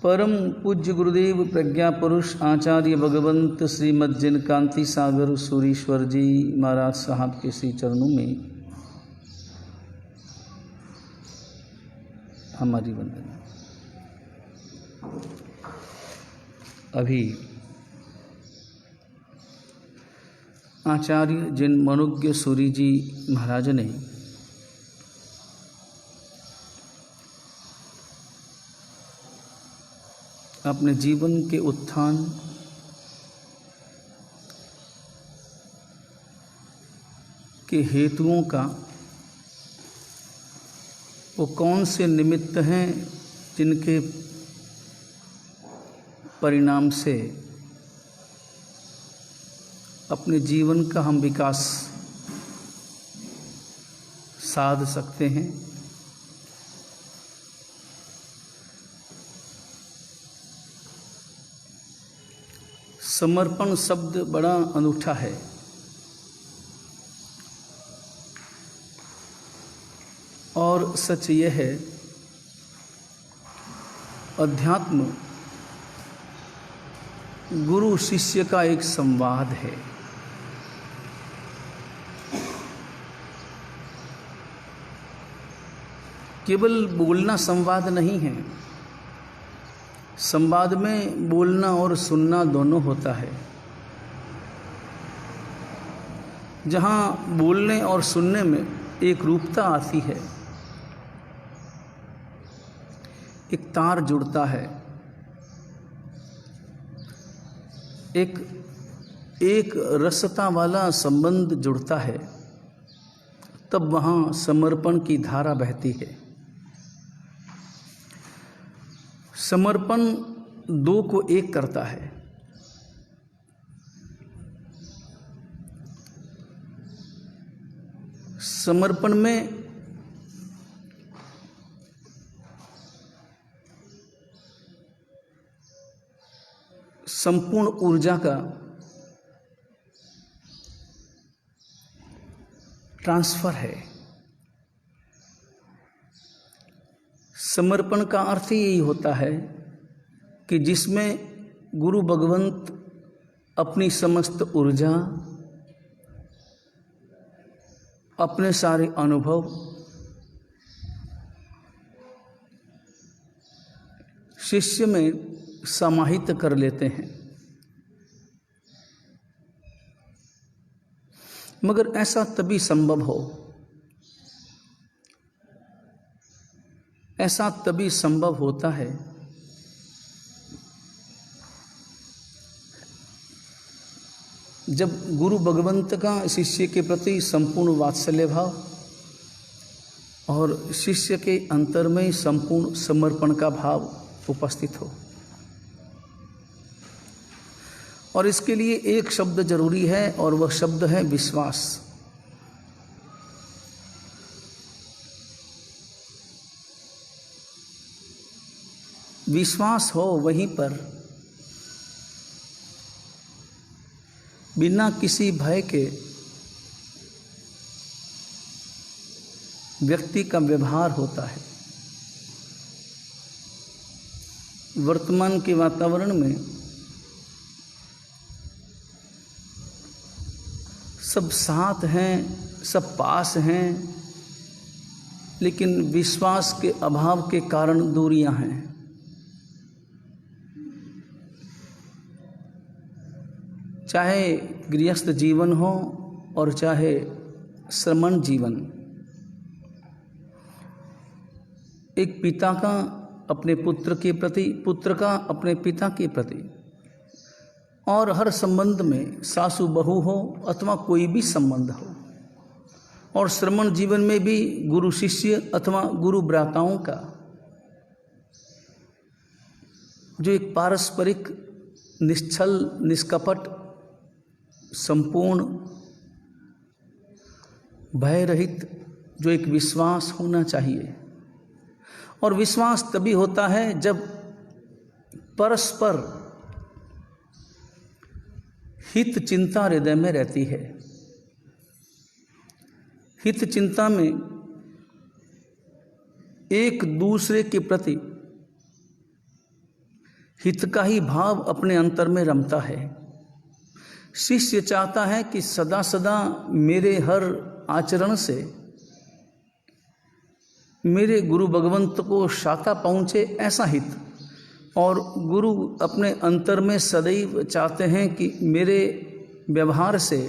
परम पूज्य गुरुदेव प्रज्ञा पुरुष आचार्य भगवंत श्रीमद् जिन कांति सागर सूरीश्वर जी महाराज साहब के श्री चरणों में हमारी वंदना। अभी आचार्य जिन मनुज्ञ सूरी जी महाराज ने अपने जीवन के उत्थान के हेतुओं का वो कौन से निमित्त हैं जिनके परिणाम से अपने जीवन का हम विकास साध सकते हैं। समर्पण शब्द बड़ा अनूठा है और सच यह है, अध्यात्म गुरु शिष्य का एक संवाद है। केवल बोलना संवाद नहीं है, संवाद में बोलना और सुनना दोनों होता है। जहाँ बोलने और सुनने में एक रूपता आती है, एक तार जुड़ता है, एक रसता वाला संबंध जुड़ता है, तब वहाँ समर्पण की धारा बहती है। समर्पण दो को एक करता है। समर्पण में संपूर्ण ऊर्जा का ट्रांसफर है। समर्पण का अर्थ यही होता है कि जिसमें गुरु भगवंत अपनी समस्त ऊर्जा, अपने सारे अनुभव शिष्य में समाहित कर लेते हैं। मगर ऐसा तभी संभव हो, ऐसा तभी संभव होता है जब गुरु भगवंत का शिष्य के प्रति संपूर्ण वात्सल्य भाव और शिष्य के अंतर में संपूर्ण समर्पण का भाव उपस्थित हो। और इसके लिए एक शब्द जरूरी है और वह शब्द है विश्वास। विश्वास हो वहीं पर बिना किसी भय के व्यक्ति का व्यवहार होता है। वर्तमान के वातावरण में सब साथ हैं, सब पास हैं, लेकिन विश्वास के अभाव के कारण दूरियां हैं। चाहे गृहस्थ जीवन हो और चाहे श्रमण जीवन, एक पिता का अपने पुत्र के प्रति, पुत्र का अपने पिता के प्रति, और हर संबंध में सासू बहू हो अथवा कोई भी संबंध हो, और श्रमण जीवन में भी गुरु शिष्य अथवा गुरु भ्राताओं का जो एक पारस्परिक निश्चल निष्कपट संपूर्ण भय रहित जो एक विश्वास होना चाहिए। और विश्वास तभी होता है जब परस्पर हित चिंता हृदय में रहती है। हित चिंता में एक दूसरे के प्रति हित का ही भाव अपने अंतर में रमता है। शिष्य चाहता है कि सदा सदा मेरे हर आचरण से मेरे गुरु भगवंत को शाता पहुँचे, ऐसा हित। और गुरु अपने अंतर में सदैव चाहते हैं कि मेरे व्यवहार से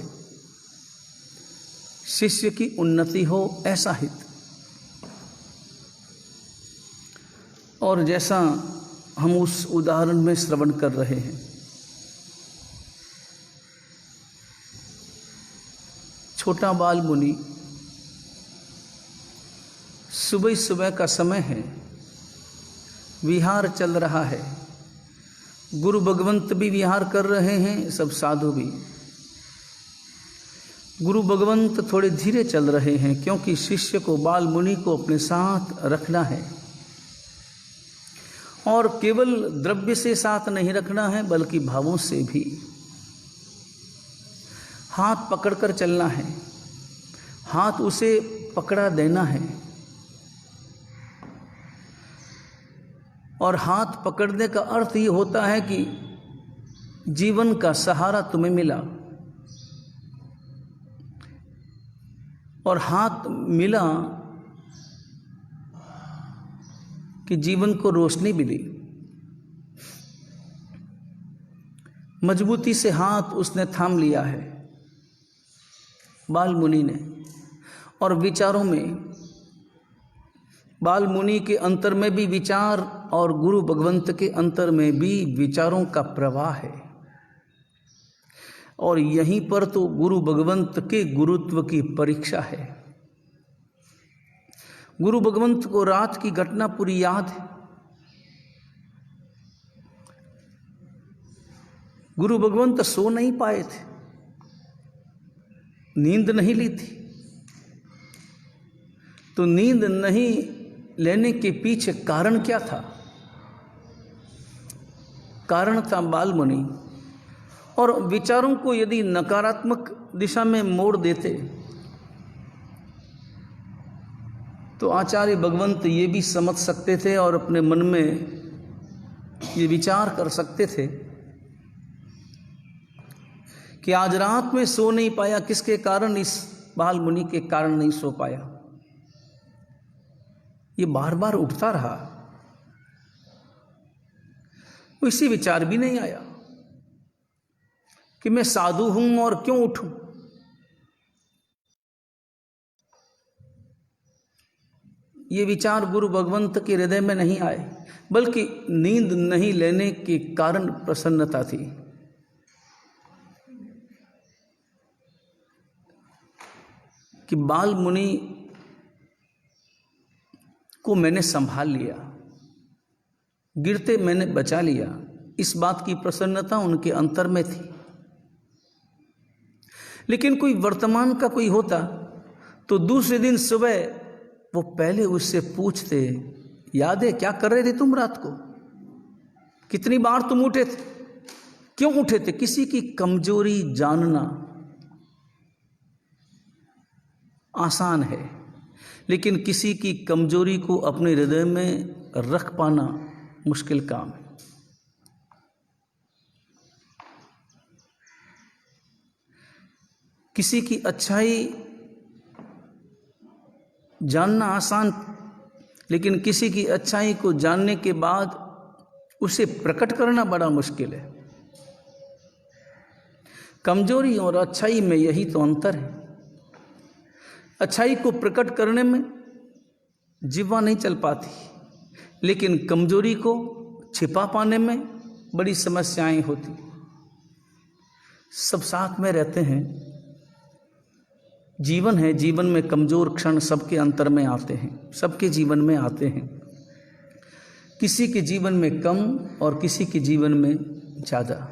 शिष्य की उन्नति हो, ऐसा हित। और जैसा हम उस उदाहरण में श्रवण कर रहे हैं, छोटा बाल मुनि, सुबह सुबह का समय है, विहार चल रहा है, गुरु भगवंत भी विहार कर रहे हैं, सब साधु भी। गुरु भगवंत थोड़े धीरे चल रहे हैं क्योंकि शिष्य को, बाल मुनि को अपने साथ रखना है। और केवल द्रव्य से साथ नहीं रखना है बल्कि भावों से भी। हाथ पकड़कर चलना है, हाथ उसे पकड़ा देना है। और हाथ पकड़ने का अर्थ ये होता है कि जीवन का सहारा तुम्हें मिला, और हाथ मिला कि जीवन को रोशनी मिली। मजबूती से हाथ उसने थाम लिया है बाल मुनि ने। और विचारों में, बाल मुनि के अंतर में भी विचार और गुरु भगवंत के अंतर में भी विचारों का प्रवाह है। और यहीं पर तो गुरु भगवंत के गुरुत्व की परीक्षा है। गुरु भगवंत को रात की घटना पूरी याद है। गुरु भगवंत सो नहीं पाए थे, नींद नहीं ली थी। तो नींद नहीं लेने के पीछे कारण क्या था? कारण था बाल मुनि। और विचारों को यदि नकारात्मक दिशा में मोड़ देते तो आचार्य भगवंत ये भी समझ सकते थे और अपने मन में ये विचार कर सकते थे कि आज रात में सो नहीं पाया, किसके कारण? इस बाल मुनि के कारण नहीं सो पाया। ये बार बार उठता रहा, इसी विचार भी नहीं आया कि मैं साधु हूं और क्यों उठूं। ये विचार गुरु भगवंत के हृदय में नहीं आए, बल्कि नींद नहीं लेने के कारण प्रसन्नता थी। कि बाल मुनि को मैंने संभाल लिया, गिरते मैंने बचा लिया, इस बात की प्रसन्नता उनके अंतर में थी। लेकिन कोई वर्तमान का कोई होता तो दूसरे दिन सुबह वो पहले उससे पूछते, याद है क्या कर रहे थे तुम रात को, कितनी बार तुम उठे थे, क्यों उठे थे? किसी की कमजोरी जानना आसान है, लेकिन किसी की कमजोरी को अपने हृदय में रख पाना मुश्किल काम है। किसी की अच्छाई जानना आसान, लेकिन किसी की अच्छाई को जानने के बाद उसे प्रकट करना बड़ा मुश्किल है। कमजोरी और अच्छाई में यही तो अंतर है। अच्छाई को प्रकट करने में जिह्वा नहीं चल पाती, लेकिन कमजोरी को छिपा पाने में बड़ी समस्याएं होती। सब साथ में रहते हैं, जीवन है, जीवन में कमजोर क्षण सबके अंतर में आते हैं, सबके जीवन में आते हैं। किसी के जीवन में कम और किसी के जीवन में ज़्यादा।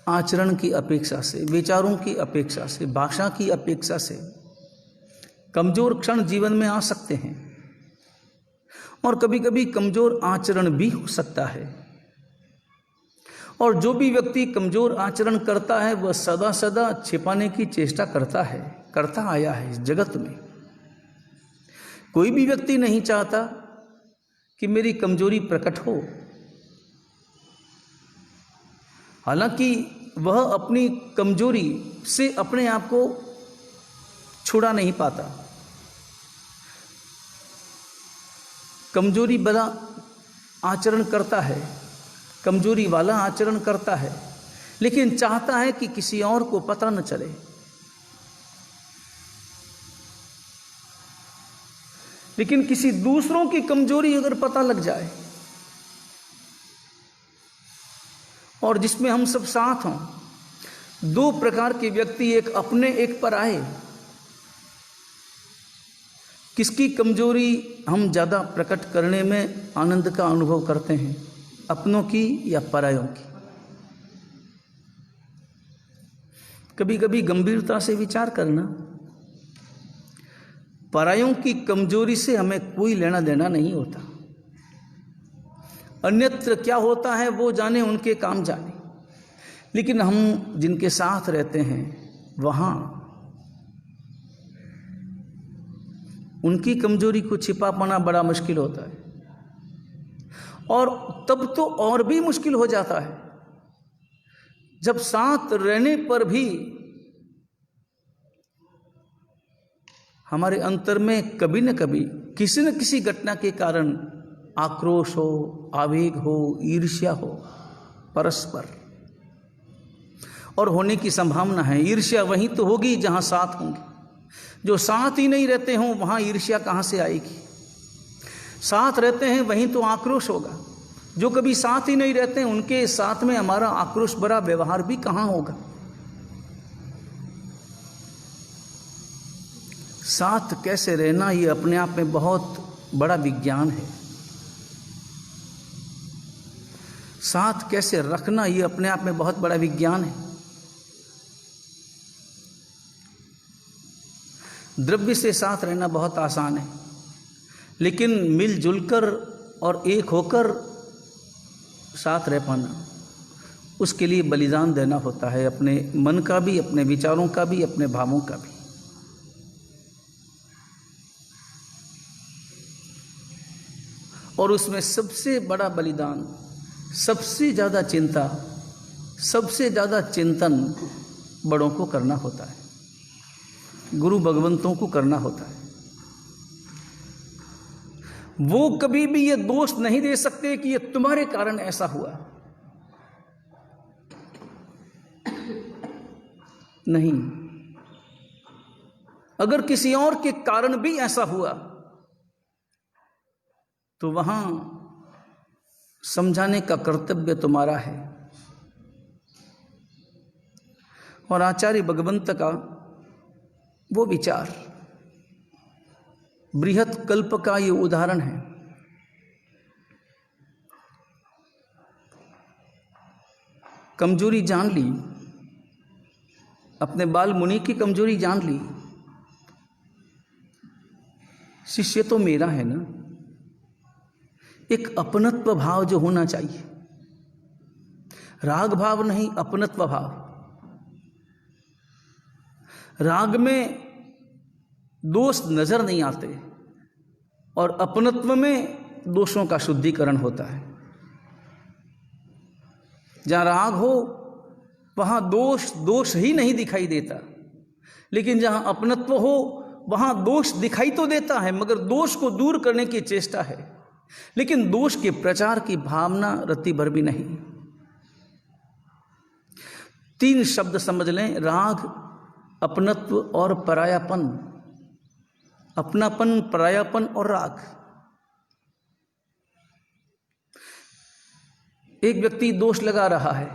आचरण की अपेक्षा से, विचारों की अपेक्षा से, भाषा की अपेक्षा से कमजोर क्षण जीवन में आ सकते हैं। और कभी कभी कमजोर आचरण भी हो सकता है। और जो भी व्यक्ति कमजोर आचरण करता है वह सदा सदा छिपाने की चेष्टा करता आया है इस जगत में। कोई भी व्यक्ति नहीं चाहता कि मेरी कमजोरी प्रकट हो, हालांकि वह अपनी कमजोरी से अपने आप को छुड़ा नहीं पाता। कमजोरी वाला आचरण करता है, कमजोरी वाला आचरण करता है, लेकिन चाहता है कि किसी और को पता न चले। लेकिन किसी दूसरों की कमजोरी अगर पता लग जाए और जिसमें हम सब साथ हों, दो प्रकार के व्यक्ति, एक अपने एक पराये, किसकी कमजोरी हम ज़्यादा प्रकट करने में आनंद का अनुभव करते हैं, अपनों की या परायों की? कभी कभी गंभीरता से विचार करना, परायों की कमजोरी से हमें कोई लेना देना नहीं होता। अन्यत्र क्या होता है वो जाने, उनके काम जाने। लेकिन हम जिनके साथ रहते हैं वहाँ उनकी कमजोरी को छिपा पाना बड़ा मुश्किल होता है, और तब तो और भी मुश्किल हो जाता है जब साथ रहने पर भी हमारे अंतर में कभी न कभी किसी न किसी घटना के कारण आक्रोश हो, आवेग हो, ईर्ष्या हो परस्पर, और होने की संभावना है। ईर्ष्या वहीं तो होगी जहां साथ होंगे। जो साथ ही नहीं रहते हों वहां ईर्ष्या कहां से आएगी? साथ रहते हैं वहीं तो आक्रोश होगा। जो कभी साथ ही नहीं रहते हैं उनके साथ में हमारा आक्रोश भरा व्यवहार भी कहां होगा? साथ कैसे रहना, ये अपने आप में बहुत बड़ा विज्ञान है। साथ कैसे रखना, ये अपने आप में बहुत बड़ा विज्ञान है। द्रव्य से साथ रहना बहुत आसान है, लेकिन मिलजुल कर और एक होकर साथ रह पाना, उसके लिए बलिदान देना होता है, अपने मन का भी, अपने विचारों का भी, अपने भावों का भी। और उसमें सबसे बड़ा बलिदान, सबसे ज़्यादा चिंता, सबसे ज़्यादा चिंतन बड़ों को करना होता है, गुरु भगवंतों को करना होता है। वो कभी भी ये दोष नहीं दे सकते कि ये तुम्हारे कारण ऐसा हुआ। नहीं, अगर किसी और के कारण भी ऐसा हुआ तो वहां समझाने का कर्तव्य तुम्हारा है। और आचार्य भगवंत का वो विचार बृहत कल्प का ये उदाहरण है। कमजोरी जान ली, अपने बाल मुनि की कमजोरी जान ली। शिष्य तो मेरा है ना। एक अपनत्व भाव जो होना चाहिए, राग भाव नहीं, अपनत्व भाव। राग में दोष नजर नहीं आते और अपनत्व में दोषों का शुद्धिकरण होता है। जहां राग हो वहां दोष ही नहीं दिखाई देता, लेकिन जहां अपनत्व हो वहां दोष दिखाई तो देता है, मगर दोष को दूर करने की चेष्टा है, लेकिन दोष के प्रचार की भावना रत्ती भर भी नहीं। 3 शब्द समझ लें, राग, अपनत्व और परायापन। अपनापन, परायापन और राग। एक व्यक्ति दोष लगा रहा है,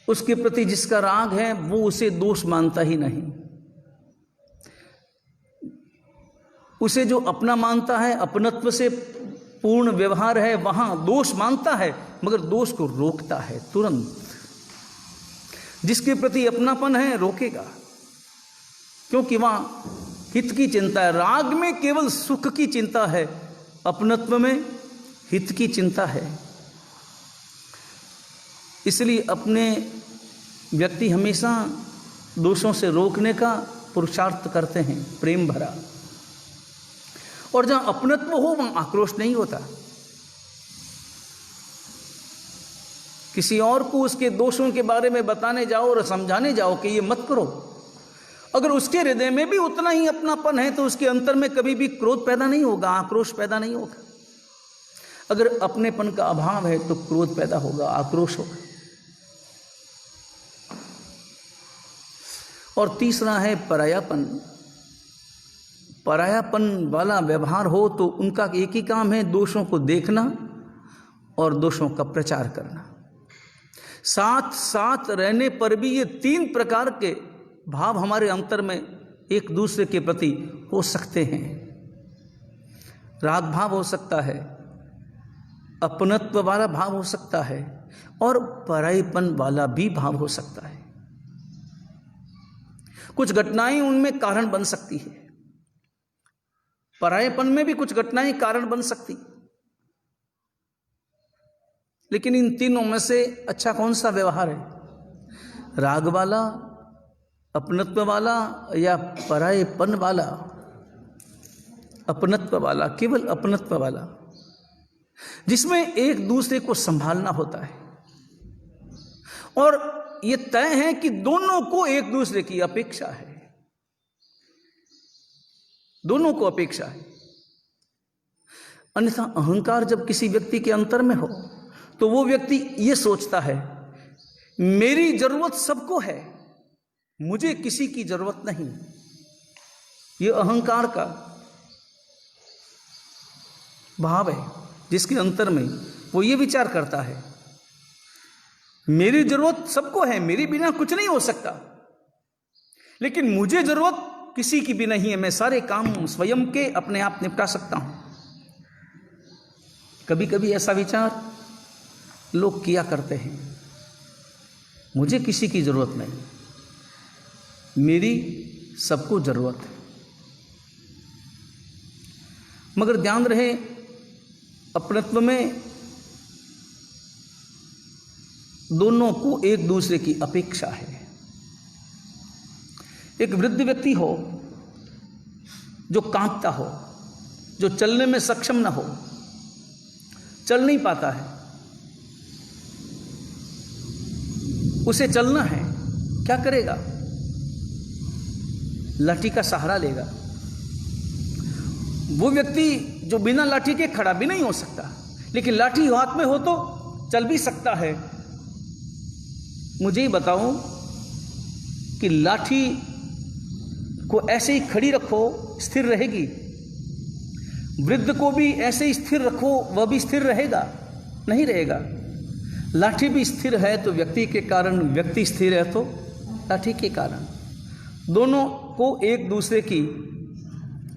उसके प्रति जिसका राग है वो उसे दोष मानता ही नहीं। उसे जो अपना मानता है, अपनत्व से पूर्ण व्यवहार है, वहां दोष मानता है मगर दोष को रोकता है तुरंत। जिसके प्रति अपनापन है रोकेगा, क्योंकि वहां हित की चिंता है। राग में केवल सुख की चिंता है, अपनत्व में हित की चिंता है। इसलिए अपने व्यक्ति हमेशा दोषों से रोकने का पुरुषार्थ करते हैं, प्रेम भरा। और जहां अपनत्व हो वहां आक्रोश नहीं होता, किसी और को उसके दोषों के बारे में बताने जाओ और समझाने जाओ कि ये मत करो, अगर उसके हृदय में भी उतना ही अपनापन है तो उसके अंतर में कभी भी क्रोध पैदा नहीं होगा, आक्रोश पैदा नहीं होगा। अगर अपनेपन का अभाव है तो क्रोध पैदा होगा, आक्रोश होगा। और तीसरा है परायापन। परायापन वाला व्यवहार हो तो उनका एक ही काम है, दोषों को देखना और दोषों का प्रचार करना। साथ साथ रहने पर भी ये 3 प्रकार के भाव हमारे अंतर में एक दूसरे के प्रति हो सकते हैं। राग भाव हो सकता है, अपनत्व वाला भाव हो सकता है और परायपन वाला भी भाव हो सकता है। कुछ घटनाएं उनमें कारण बन सकती है, परायपन में भी कुछ घटनाएं कारण बन सकती, लेकिन इन तीनों में से अच्छा कौन सा व्यवहार है? राग वाला, अपनत्व वाला या परायपन वाला? अपनत्व वाला, केवल अपनत्व वाला, जिसमें एक दूसरे को संभालना होता है और यह तय है कि दोनों को एक दूसरे की अपेक्षा है, दोनों को अपेक्षा है। अन्यथा अहंकार जब किसी व्यक्ति के अंतर में हो तो वो व्यक्ति ये सोचता है मेरी जरूरत सबको है, मुझे किसी की जरूरत नहीं। ये अहंकार का भाव है, जिसके अंतर में वो ये विचार करता है मेरी जरूरत सबको है, मेरे बिना कुछ नहीं हो सकता, लेकिन मुझे जरूरत किसी की भी नहीं है, मैं सारे काम स्वयं के अपने आप निपटा सकता हूं। कभी कभी ऐसा विचार लोग किया करते हैं, मुझे किसी की जरूरत नहीं, मेरी सबको जरूरत है। मगर ध्यान रहे, अपनत्व में दोनों को एक दूसरे की अपेक्षा है। एक वृद्ध व्यक्ति हो जो कांपता हो, जो चलने में सक्षम ना हो, चल नहीं पाता है, उसे चलना है, क्या करेगा? लाठी का सहारा लेगा। वो व्यक्ति जो बिना लाठी के खड़ा भी नहीं हो सकता, लेकिन लाठी हाथ में हो तो चल भी सकता है। मुझे ही बताओ कि लाठी को ऐसे ही खड़ी रखो, स्थिर रहेगी? वृद्ध को भी ऐसे ही स्थिर रखो, वह भी स्थिर रहेगा? नहीं रहेगा। लाठी भी स्थिर है तो व्यक्ति के कारण, व्यक्ति स्थिर है तो लाठी के कारण। दोनों को एक दूसरे की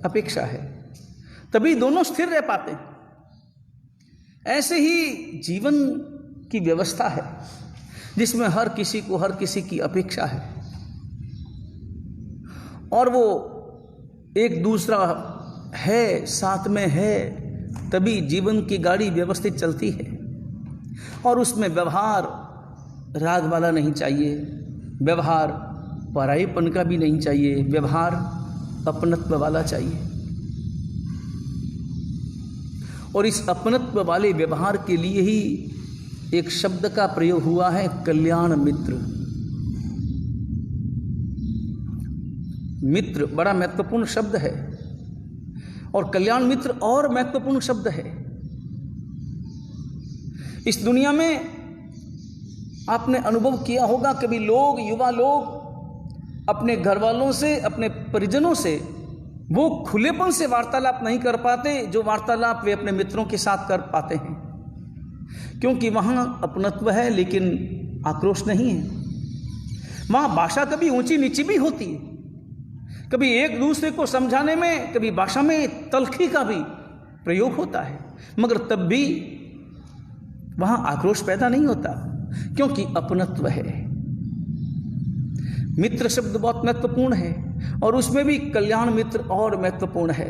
अपेक्षा है, तभी दोनों स्थिर रह पाते हैं। ऐसे ही जीवन की व्यवस्था है जिसमें हर किसी को हर किसी की अपेक्षा है और वो एक दूसरा है, साथ में है, तभी जीवन की गाड़ी व्यवस्थित चलती है। और उसमें व्यवहार राग वाला नहीं चाहिए, व्यवहार परायपन का भी नहीं चाहिए, व्यवहार अपनत्व वाला चाहिए। और इस अपनत्व वाले व्यवहार के लिए ही एक शब्द का प्रयोग हुआ है, कल्याण मित्र। मित्र बड़ा महत्वपूर्ण शब्द है और कल्याण मित्र और महत्वपूर्ण शब्द है। इस दुनिया में आपने अनुभव किया होगा, कभी लोग, युवा लोग अपने घर वालों से, अपने परिजनों से वो खुलेपन से वार्तालाप नहीं कर पाते जो वार्तालाप वे अपने मित्रों के साथ कर पाते हैं, क्योंकि वहाँ अपनत्व है लेकिन आक्रोश नहीं है। वहाँ भाषा कभी ऊंची नीची भी होती है, कभी एक दूसरे को समझाने में, कभी भाषा में तलखी का भी प्रयोग होता है, मगर तब भी वहाँ आक्रोश पैदा नहीं होता, क्योंकि अपनत्व है। मित्र शब्द बहुत महत्वपूर्ण है और उसमें भी कल्याण मित्र और महत्वपूर्ण है,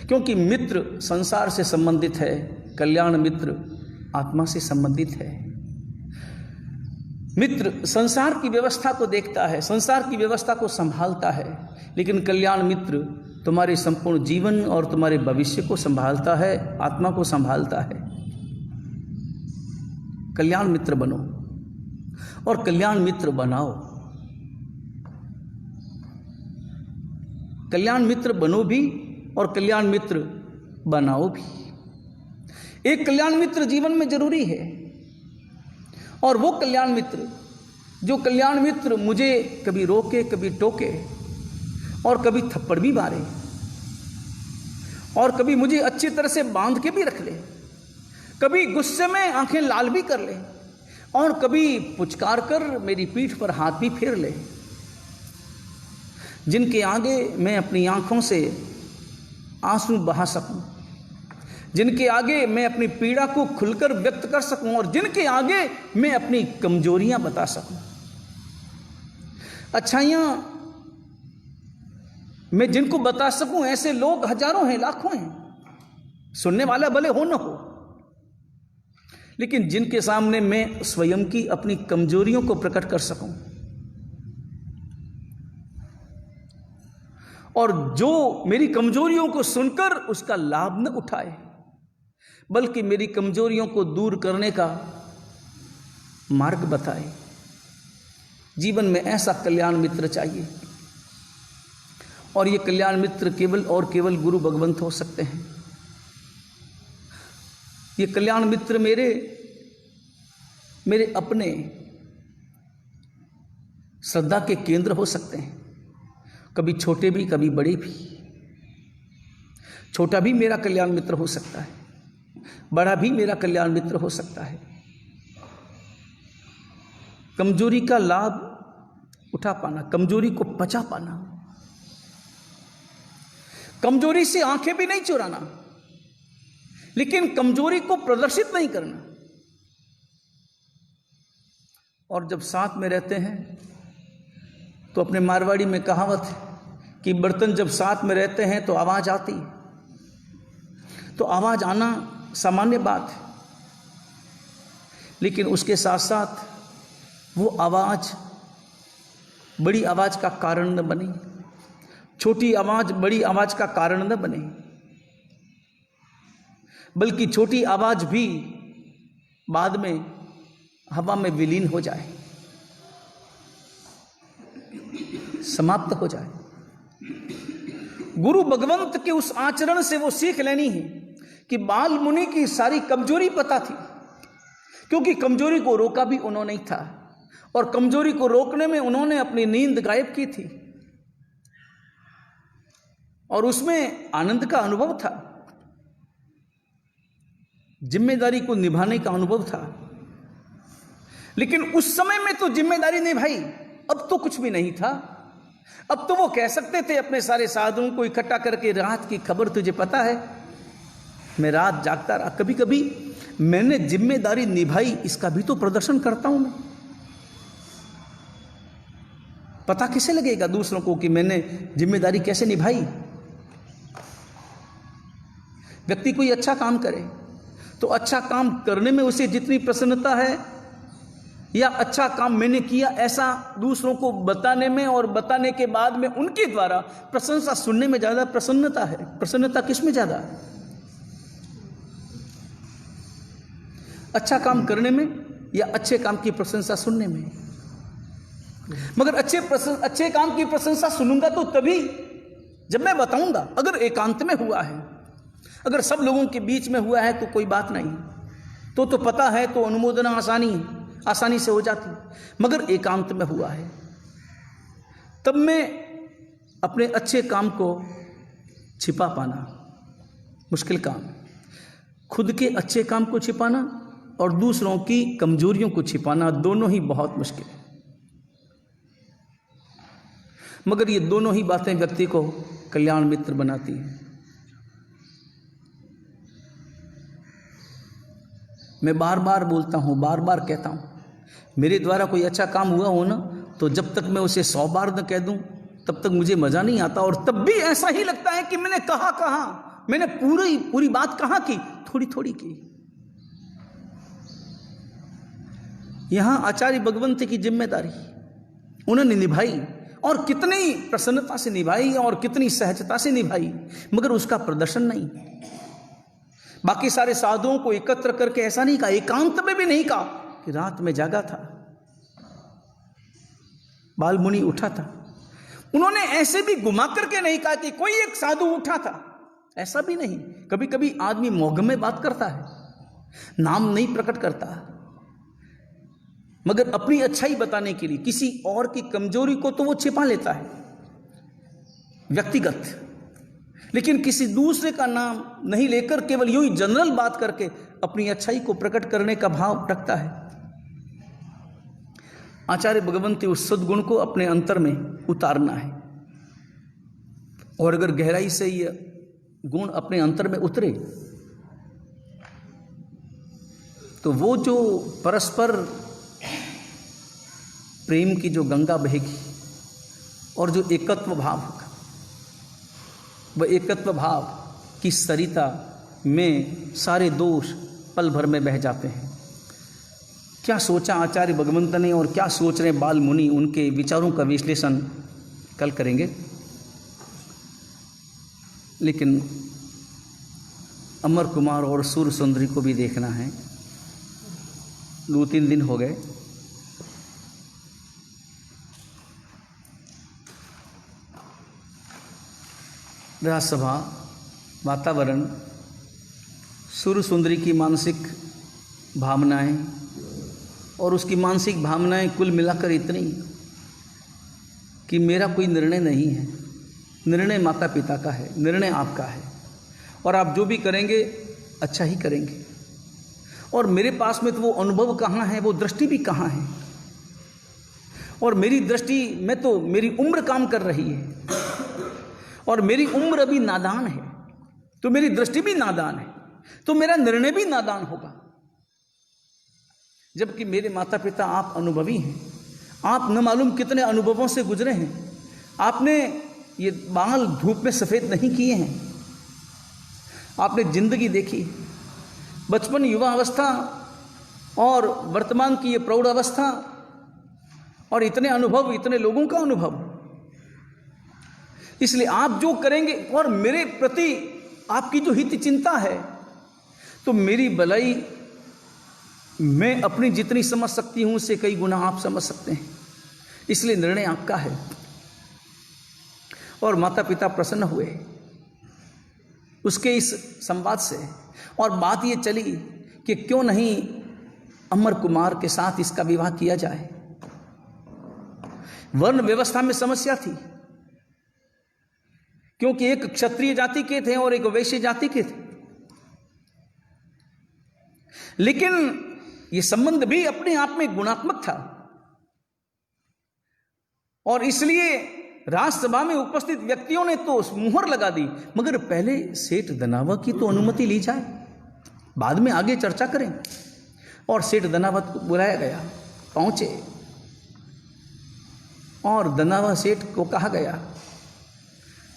क्योंकि मित्र संसार से संबंधित है, कल्याण मित्र आत्मा से संबंधित है। मित्र संसार की व्यवस्था को देखता है, संसार की व्यवस्था को संभालता है, लेकिन कल्याण मित्र तुम्हारे संपूर्ण जीवन और तुम्हारे भविष्य को संभालता है, आत्मा को संभालता है। कल्याण मित्र बनो। और कल्याण मित्र बनाओ। कल्याण मित्र बनो भी और कल्याण मित्र बनाओ भी। एक कल्याण मित्र जीवन में जरूरी है, और वो कल्याण मित्र जो कल्याण मित्र मुझे कभी रोके, कभी टोके, और कभी थप्पड़ भी मारे, और कभी मुझे अच्छी तरह से बांध के भी रख ले, कभी गुस्से में आंखें लाल भी कर ले, और कभी पुचकार कर मेरी पीठ पर हाथ भी फेर ले। जिनके आगे मैं अपनी आंखों से आंसू बहा सकूं, जिनके आगे मैं अपनी पीड़ा को खुलकर व्यक्त कर सकूं, और जिनके आगे मैं अपनी कमजोरियां बता सकूं। अच्छाइयां मैं जिनको बता सकूं, ऐसे लोग हजारों हैं, लाखों हैं। सुनने वाला भले हो न हो, लेकिन जिनके सामने मैं स्वयं की अपनी कमजोरियों को प्रकट कर सकूं, और जो मेरी कमजोरियों को सुनकर उसका लाभ न उठाए, बल्कि मेरी कमजोरियों को दूर करने का मार्ग बताए। जीवन में ऐसा कल्याण मित्र चाहिए, और ये कल्याण मित्र केवल और केवल गुरु भगवंत हो सकते हैं। ये कल्याण मित्र मेरे अपने श्रद्धा के केंद्र हो सकते हैं, कभी छोटे भी, कभी बड़े भी। छोटा भी मेरा कल्याण मित्र हो सकता है, बड़ा भी मेरा कल्याण मित्र हो सकता है। कमजोरी का लाभ उठा पाना, कमजोरी को पचा पाना, कमजोरी से आंखें भी नहीं चुराना, लेकिन कमजोरी को प्रदर्शित नहीं करना। और जब साथ में रहते हैं तो अपने मारवाड़ी में कहावत है कि बर्तन जब साथ में रहते हैं तो आवाज आती है। तो आवाज आना सामान्य बात है, लेकिन उसके साथ साथ वो आवाज बड़ी आवाज का कारण न बने, छोटी आवाज बड़ी आवाज का कारण न बने, बल्कि छोटी आवाज भी बाद में हवा में विलीन हो जाए, समाप्त हो जाए। गुरु भगवंत के उस आचरण से वो सीख लेनी है कि बाल मुनि की सारी कमजोरी पता थी, क्योंकि कमजोरी को रोका भी उन्होंने ही था, और कमजोरी को रोकने में उन्होंने अपनी नींद गायब की थी, और उसमें आनंद का अनुभव था, जिम्मेदारी को निभाने का अनुभव था। लेकिन उस समय में तो जिम्मेदारी निभाई, अब तो कुछ भी नहीं था। अब तो वो कह सकते थे अपने सारे साधुओं को इकट्ठा करके, रात की खबर तुझे पता है, मैं रात जागता रहा, कभी कभी मैंने जिम्मेदारी निभाई, इसका भी तो प्रदर्शन करता हूं मैं। पता किसे लगेगा दूसरों को कि मैंने जिम्मेदारी कैसे निभाई। व्यक्ति कोई अच्छा काम करे तो अच्छा काम करने में उसे जितनी प्रसन्नता है, या अच्छा काम मैंने किया ऐसा दूसरों को बताने में, और बताने के बाद में उनके द्वारा प्रशंसा सुनने में ज्यादा प्रसन्नता है। प्रसन्नता किस में ज्यादा है? अच्छा काम करने में या अच्छे काम की प्रशंसा सुनने में? मगर अच्छे काम की प्रशंसा सुनूंगा तो तभी जब मैं बताऊंगा। अगर एकांत में हुआ है, अगर सब लोगों के बीच में हुआ है तो कोई बात नहीं, तो पता है, तो अनुमोदना आसानी से हो जाती। मगर एकांत में हुआ है, तब मैं अपने अच्छे काम को छिपा पाना मुश्किल काम। खुद के अच्छे काम को छिपाना और दूसरों की कमजोरियों को छिपाना, दोनों ही बहुत मुश्किल है। मगर ये दोनों ही बातें व्यक्ति को कल्याण मित्र बनाती हैं। मैं बार बार बोलता हूँ, बार बार कहता हूँ, मेरे द्वारा कोई अच्छा काम हुआ हो ना, तो जब तक मैं उसे 100 बार न कह दूं तब तक मुझे मजा नहीं आता, और तब भी ऐसा ही लगता है कि मैंने कहा मैंने पूरी बात कहाँ की, थोड़ी थोड़ी की। यहां आचार्य भगवंत की जिम्मेदारी उन्होंने निभाई, और कितनी प्रसन्नता से निभाई और कितनी सहजता से निभाई, मगर उसका प्रदर्शन नहीं। बाकी सारे साधुओं को एकत्र करके ऐसा नहीं कहा, एकांत में भी नहीं कहा कि रात में जागा था, बाल मुनि उठा था। उन्होंने ऐसे भी घुमा करके नहीं कहा कि कोई एक साधु उठा था, ऐसा भी नहीं। कभी कभी आदमी मोह में बात करता है, नाम नहीं प्रकट करता, मगर अपनी अच्छाई बताने के लिए किसी और की कमजोरी को तो वो छिपा लेता है व्यक्तिगत, लेकिन किसी दूसरे का नाम नहीं लेकर केवल यूं ही जनरल बात करके अपनी अच्छाई को प्रकट करने का भाव रखता है। आचार्य भगवंती उस सद्गुण को अपने अंतर में उतारना है, और अगर गहराई से यह गुण अपने अंतर में उतरे तो वो जो परस्पर प्रेम की जो गंगा बहेगी और जो एकत्व भाव होगा, वह एकत्व भाव की सरिता में सारे दोष पल भर में बह जाते हैं। क्या सोचा आचार्य भगवंत ने और क्या सोच रहे बाल मुनि, उनके विचारों का विश्लेषण कल करेंगे। लेकिन अमर कुमार और सूर्य सुंदरी को भी देखना है। 2-3 दिन हो गए, राजसभा, वातावरण, सूर्य सुंदरी की मानसिक भावनाएं और उसकी मानसिक भावनाएं कुल मिलाकर इतनी कि मेरा कोई निर्णय नहीं है, निर्णय माता पिता का है, निर्णय आपका है, और आप जो भी करेंगे अच्छा ही करेंगे। और मेरे पास में तो वो अनुभव कहाँ है, वो दृष्टि भी कहाँ है, और मेरी दृष्टि में तो मेरी उम्र काम कर रही है और मेरी उम्र अभी नादान है, तो मेरी दृष्टि भी नादान है, तो मेरा निर्णय भी नादान होगा। जबकि मेरे माता पिता आप अनुभवी हैं, आप न मालूम कितने अनुभवों से गुजरे हैं, आपने ये बाल धूप में सफ़ेद नहीं किए हैं, आपने जिंदगी देखी, बचपन, युवा अवस्था और वर्तमान की ये प्रौढ़ अवस्था, और इतने अनुभव, इतने लोगों का अनुभव। इसलिए आप जो करेंगे और मेरे प्रति आपकी जो हित चिंता है, तो मेरी भलाई मैं अपनी जितनी समझ सकती हूं उससे कई गुना आप समझ सकते हैं, इसलिए निर्णय आपका है। और माता पिता प्रसन्न हुए उसके इस संवाद से, और बात ये चली कि क्यों नहीं अमर कुमार के साथ इसका विवाह किया जाए। वर्ण व्यवस्था में समस्या थी, क्योंकि एक क्षत्रिय जाति के थे और एक वैश्य जाति के थे, लेकिन यह संबंध भी अपने आप में गुणात्मक था, और इसलिए राज्यसभा में उपस्थित व्यक्तियों ने तो मुहर लगा दी। मगर पहले सेठ दनावा की तो अनुमति ली जाए, बाद में आगे चर्चा करें। और सेठ दनावत को बुलाया गया, पहुंचे, और दनावा सेठ को कहा गया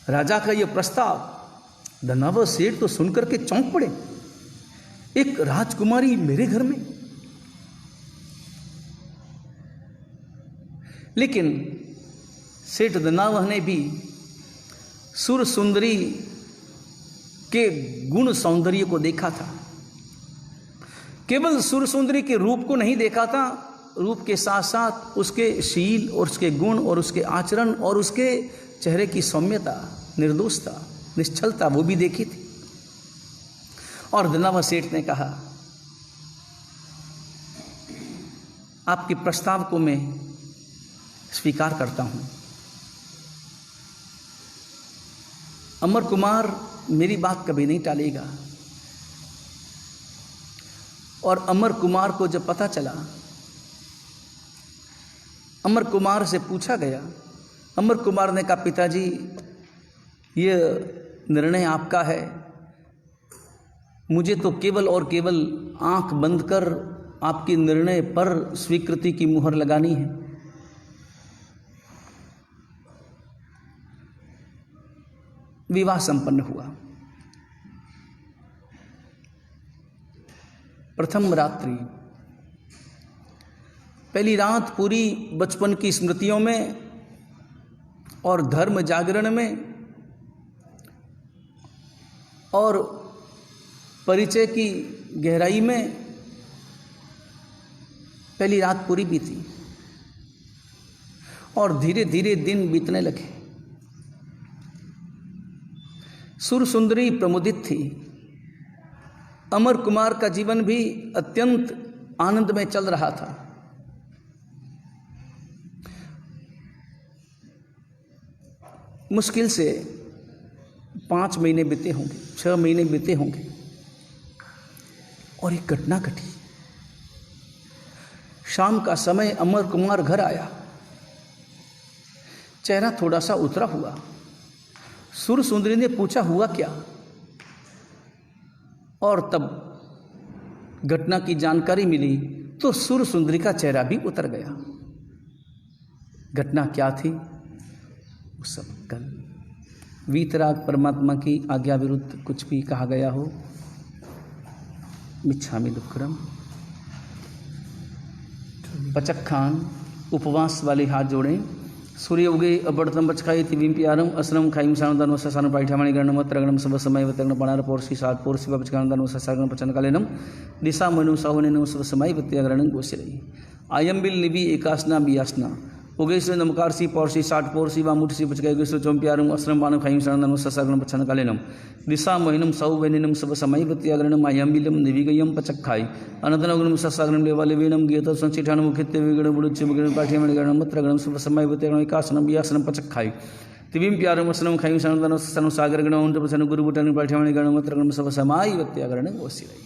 राजा का यह प्रस्ताव। दनावा सेठ तो सुनकर के चौंक पड़े, एक राजकुमारी मेरे घर में। लेकिन सेठ दनावा ने भी सुर सुंदरी के गुण सौंदर्य को देखा था, केवल सुर सुंदरी के रूप को नहीं देखा था, रूप के साथ साथ उसके शील और उसके गुण और उसके आचरण और उसके चेहरे की सौम्यता, निर्दोषता, निश्चलता वो भी देखी थी। और दनावा सेठ ने कहा आपके प्रस्ताव को मैं स्वीकार करता हूं। अमर कुमार मेरी बात कभी नहीं टालेगा। और अमर कुमार को जब पता चला, अमर कुमार से पूछा गया, अमर कुमार ने कहा पिताजी यह निर्णय आपका है, मुझे तो केवल और केवल आंख बंद कर आपके निर्णय पर स्वीकृति की मुहर लगानी है। विवाह संपन्न हुआ। प्रथम रात्रि, पहली रात पूरी बचपन की स्मृतियों में और धर्म जागरण में और परिचय की गहराई में पहली रात पूरी बीती। और धीरे धीरे दिन बीतने लगे। सुर सुंदरी प्रमुदित थी। अमर कुमार का जीवन भी अत्यंत आनंद में चल रहा था। मुश्किल से 5 महीने बीते होंगे, 6 महीने बीते होंगे और एक घटना घटी। शाम का समय अमर कुमार घर आया। चेहरा थोड़ा सा उतरा हुआ। सुर सुंदरी ने पूछा हुआ क्या, और तब घटना की जानकारी मिली तो सुर सुंदरी का चेहरा भी उतर गया। घटना क्या थी वो सब कल। वीतराग परमात्मा की आज्ञा विरुद्ध कुछ भी कहा गया हो, मिच्छामि दुक्कडम। पचक खान उपवास वाले हाथ जोड़ें। सूर्य उगे अबड़तम बचखाई तिविम प्यारम असनम खाइम सानदान वसासन पाठ्यामणि गणम त्रगणम सब समय वतगण पणार पोर्षि सात पोर्षि बचकानदान वसासन पचन कालेनम दिशा मनु साहुनेनम सब समय वत्यगणं गोसिरई। आयम बिल निबी एकासना बियासना उगेश्वर नमकारसी पौर्षि साठ पौर्षि व मुठसी बचकाई उगेश्वर चौंप्यारम असनम पान खाइम सानदान वसासन पचन कालेनम दिशा मोहिनम साहुवेनिनम सब समय वत्यगणं आयम बिलम निविगयम पचखाई अनंतनगुणम ससागणम लेवालेवीणम गीत संचिठान मुखित्य विगण बुड़ुच्च विगण पाठ्यामणि गणम त्रगणम सब समय वत्यगणं एकासनम बियासनम पचखाई तिविम प्यारम असनम खाइम सानदान वसासन सागर गण उंट पचन गुरु बुटन पाठ्यामणि गणम त्रगणम सब समय वत्यगणं गोसिरई।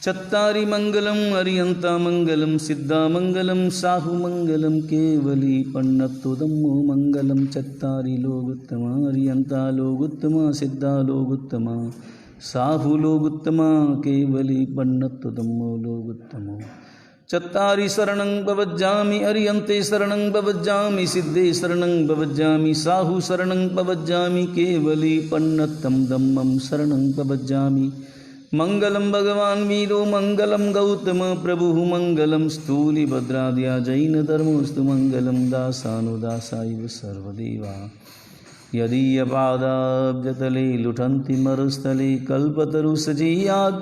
चत्तारि मंगलम अरियंता मंगलम सिद्धा मंगलम साहु मंगलम केवली पन्नतोदम्मो मंगलम। चत्तारि लोगुत्तमा अरियंता लोगुत्तमा सिद्धा लोगुत्तमा साहु लोगुत्तमा केवली पन्नतोदम्मो लोगुत्तमो। चत्तारि शरणं पवज्जामि अरियन्ते शरणं पवज्जामि सिद्धे शरणं पवज्जामि साहु शरणं पवज्जामि केवली पन्नत्तं धम्मं शरणं पवज्जामि। मंगलम भगवान वीरो मंगलम गौतम प्रभु मंगलम स्थूलिभद्राद्या जैन धर्मोस्तु मंगलम दासानुदासाइव सर्वदेवा। यदीयपादाब्जतले लुठन्ति मरुस्थले कल्पतरुसजीयात्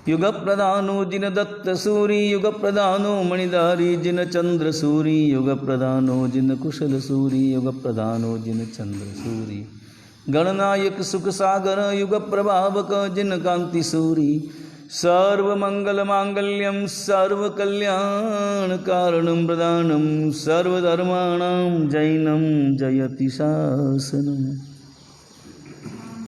युगप्रधानो जिनदत्तसूरि युगप्रधानो मणिधारी जिनचन्द्रसूरि युगप्रधानो जिनकुशलसूरि युगप्रधानो जिनचन्द्रसूरि गणनायक सुख सागर युग प्रभावक जिन कांति सूरी। सर्वमंगल मांगल्यम सर्व कल्याण कारणम प्रदानम सर्वधर्माणां जैनम जयति शासनम।